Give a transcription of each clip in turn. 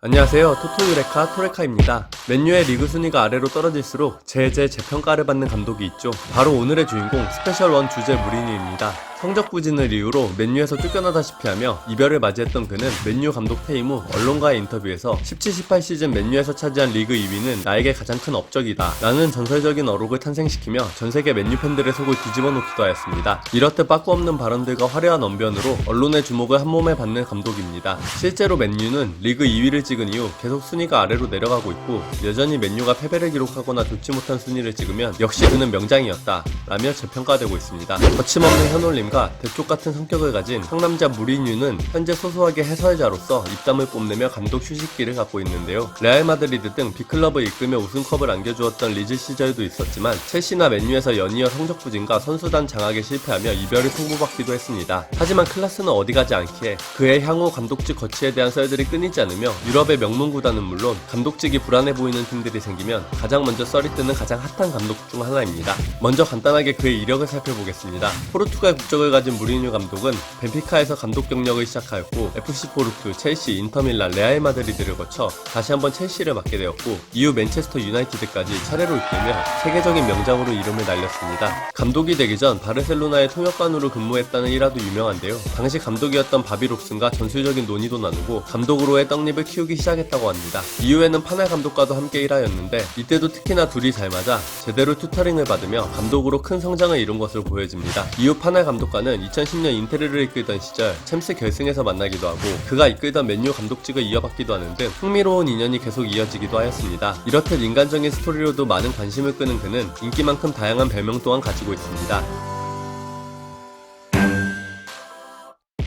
안녕하세요. 토토유레카 토레카입니다. 맨유의 리그 순위가 아래로 떨어질수록 재평가를 받는 감독이 있죠. 바로 오늘의 주인공 스페셜 원 주제 무리뉴입니다. 성적 부진을 이유로 맨유에서 쫓겨나다시피 하며 이별을 맞이했던 그는 맨유 감독 퇴임 후 언론과의 인터뷰에서 17-18 시즌 맨유에서 차지한 리그 2위는 나에게 가장 큰 업적이다 라는 전설적인 어록을 탄생시키며 전세계 맨유 팬들의 속을 뒤집어 놓기도 하였습니다. 이렇듯 빠꾸 없는 발언들과 화려한 언변으로 언론의 주목을 한몸에 받는 감독입니다. 실제로 맨유는 리그 2위를 찍은 이후 계속 순위가 아래로 내려가고 있고, 여전히 맨유가 패배를 기록하거나 좋지 못한 순위를 찍으면 역시 그는 명장이었다 라며 재평가되고 있습니다. 거침없는 현올림과 대쪽같은 성격을 가진 상남자 무리뉴는 현재 소소하게 해설자로서 입담을 뽐내며 감독 휴식기를 갖고 있는데요. 레알 마드리드 등 빅클럽을 이끌며 우승컵을 안겨주었던 리즈 시절도 있었지만 첼시나 맨유에서 연이어 성적 부진과 선수단 장악에 실패하며 이별을 통보받기도 했습니다. 하지만 클라스는 어디 가지 않기에 그의 향후 감독직 거취에 대한 썰들이 끊이지 않으며 유럽의 명문 구단은 물론 감독직이 불안해 보이는 팀들이 생기면 가장 먼저 썰이 뜨는 가장 핫한 감독 중 하나입니다. 먼저 간단하게 그의 이력을 살펴보겠습니다. 포르투갈 국적을 가진 무리뉴 감독은 벤피카에서 감독 경력을 시작하였고, FC 포르투, 첼시, 인터밀란, 레알 마드리드를 거쳐 다시 한번 첼시를 맡게 되었고, 이후 맨체스터 유나이티드까지 차례로 이끌며 세계적인 명장으로 이름을 날렸습니다. 감독이 되기 전 바르셀로나의 통역관으로 근무했다는 일화도 유명한데요. 당시 감독이었던 바비 롭슨과 전술적인 논의도 나누고 감독으로의 떡잎을 키우기 시작했다고 합니다. 이후에는 파넬 감독과도 함께 일하였는데, 이때도 특히나 둘이 잘 맞아 제대로 튜터링을 받으며 감독으로 큰 성장을 이룬 것으로 보여집니다. 이후 파넬 감독과는 2010년 인테르를 이끌던 시절 챔스 결승에서 만나기도 하고, 그가 이끌던 맨유 감독직을 이어받기도 하는 등 흥미로운 인연이 계속 이어지기도 하였습니다. 이렇듯 인간적인 스토리로도 많은 관심을 끄는 그는 인기만큼 다양한 별명 또한 가지고 있습니다.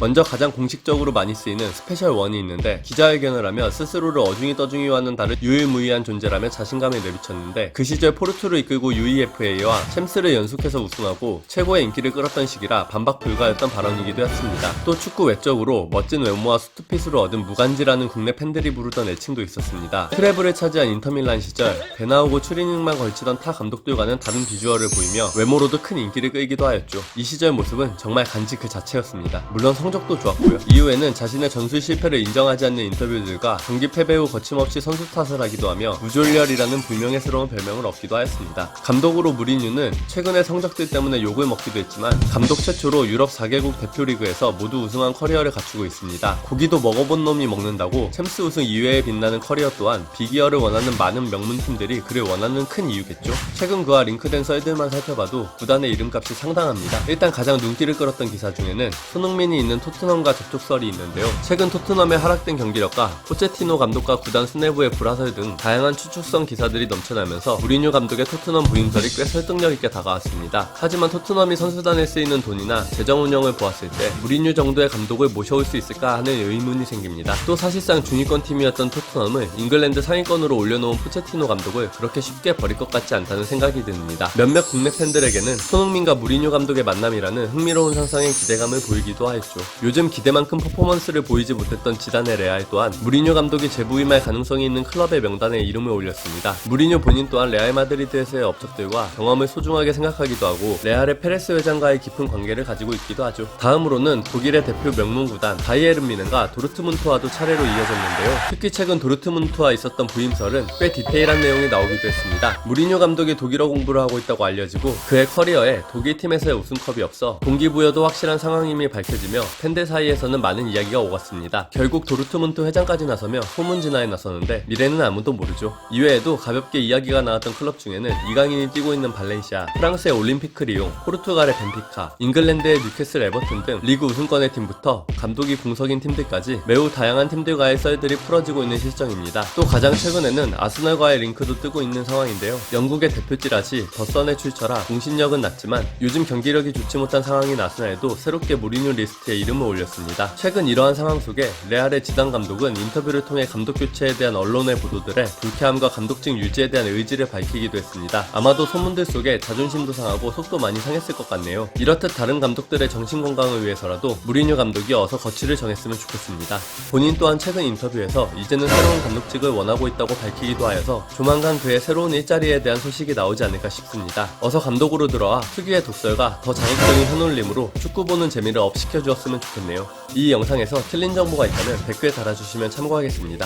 먼저 가장 공식적으로 많이 쓰이는 스페셜 원이 있는데, 기자회견을 하며 스스로를 어중이 떠중이와는 다른 유일무이한 존재라며 자신감을 내비쳤는데, 그 시절 포르투를 이끌고 UEFA와 챔스를 연속해서 우승하고 최고의 인기를 끌었던 시기라 반박 불가였던 발언이기도 했습니다. 또 축구 외적으로 멋진 외모와 수트핏으로 얻은 무간지라는 국내 팬들이 부르던 애칭도 있었습니다. 트래블을 차지한 인터밀란 시절 배나오고 추리닝만 걸치던 타 감독들과는 다른 비주얼을 보이며 외모로도 큰 인기를 끌기도 하였죠. 이 시절 모습은 정말 간지 그 자체였습니다. 물론 성적도 좋았고요. 이후에는 자신의 전술 실패를 인정하지 않는 인터뷰들과 경기 패배 후 거침없이 선수 탓을 하기도 하며 무졸렬이라는 불명예스러운 별명을 얻기도 하였습니다. 감독으로 무리뉴는 최근의 성적들 때문에 욕을 먹기도 했지만 감독 최초로 유럽 4개국 대표리그에서 모두 우승한 커리어를 갖추고 있습니다. 고기도 먹어본 놈이 먹는다고 챔스 우승 이외에 빛나는 커리어 또한 비기어를 원하는 많은 명문팀들이 그를 원하는 큰 이유겠죠. 최근 그와 링크된 썰들만 살펴봐도 구단의 이름값이 상당합니다. 일단 가장 눈길을 끌었던 기사 중에는 손흥민이 있는 토트넘과 접촉설이 있는데요. 최근 토트넘의 하락된 경기력과 포체티노 감독과 구단 수뇌부의 불화설 등 다양한 추측성 기사들이 넘쳐나면서 무리뉴 감독의 토트넘 부임설이 꽤 설득력 있게 다가왔습니다. 하지만 토트넘이 선수단에 쓰이는 돈이나 재정 운영을 보았을 때 무리뉴 정도의 감독을 모셔올 수 있을까 하는 의문이 생깁니다. 또 사실상 중위권 팀이었던 토트넘을 잉글랜드 상위권으로 올려놓은 포체티노 감독을 그렇게 쉽게 버릴 것 같지 않다는 생각이 듭니다. 몇몇 국내 팬들에게는 손흥민과 무리뉴 감독의 만남이라는 흥미로운 상상의 기대감을 보이기도 하였죠. 요즘 기대만큼 퍼포먼스를 보이지 못했던 지단의 레알 또한 무리뉴 감독이 재부임할 가능성이 있는 클럽의 명단에 이름을 올렸습니다. 무리뉴 본인 또한 레알 마드리드에서의 업적들과 경험을 소중하게 생각하기도 하고 레알의 페레스 회장과의 깊은 관계를 가지고 있기도 하죠. 다음으로는 독일의 대표 명문 구단 바이에른 뮌헨과 도르트문트와도 차례로 이어졌는데요. 특히 최근 도르트문트와 있었던 부임설은 꽤 디테일한 내용이 나오기도 했습니다. 무리뉴 감독이 독일어 공부를 하고 있다고 알려지고 그의 커리어에 독일 팀에서의 우승컵이 없어 동기부여도 확실한 상황임이 밝혀지며 팬들 사이에서는 많은 이야기가 오갔습니다. 결국 도르트문트 회장까지 나서며 소문진화에 나서는데 미래는 아무도 모르죠. 이외에도 가볍게 이야기가 나왔던 클럽 중에는 이강인이 뛰고 있는 발렌시아, 프랑스의 올림피크 리옹, 포르투갈의 벤피카, 잉글랜드의 뉴캐슬 에버튼 등 리그 우승권의 팀부터 감독이 공석인 팀들까지 매우 다양한 팀들과의 썰들이 풀어지고 있는 실정입니다. 또 가장 최근에는 아스널과의 링크도 뜨고 있는 상황인데요. 영국의 대표지라시 더 선에 출처라 공신력은 낮지만 요즘 경기력이 좋지 못한 상황인 아스날도 새롭게 무리뉴 리스트에 이름을 올렸습니다. 최근 이러한 상황 속에 레알의 지단 감독은 인터뷰를 통해 감독 교체에 대한 언론의 보도들에 불쾌함과 감독직 유지에 대한 의지를 밝히기도 했습니다. 아마도 소문들 속에 자존심도 상하고 속도 많이 상했을 것 같네요. 이렇듯 다른 감독들의 정신 건강을 위해서라도 무리뉴 감독이 어서 거취를 정했으면 좋겠습니다. 본인 또한 최근 인터뷰에서 이제는 새로운 감독직을 원하고 있다고 밝히기도 하여서 조만간 그의 새로운 일자리에 대한 소식이 나오지 않을까 싶습니다. 어서 감독으로 들어와 특유의 독설과 더 자극적인 현올림으로 축구 보는 재미를 업시켜주었으면 좋겠네요. 이 영상에서 틀린 정보가 있다면 댓글 달아주시면 참고하겠습니다.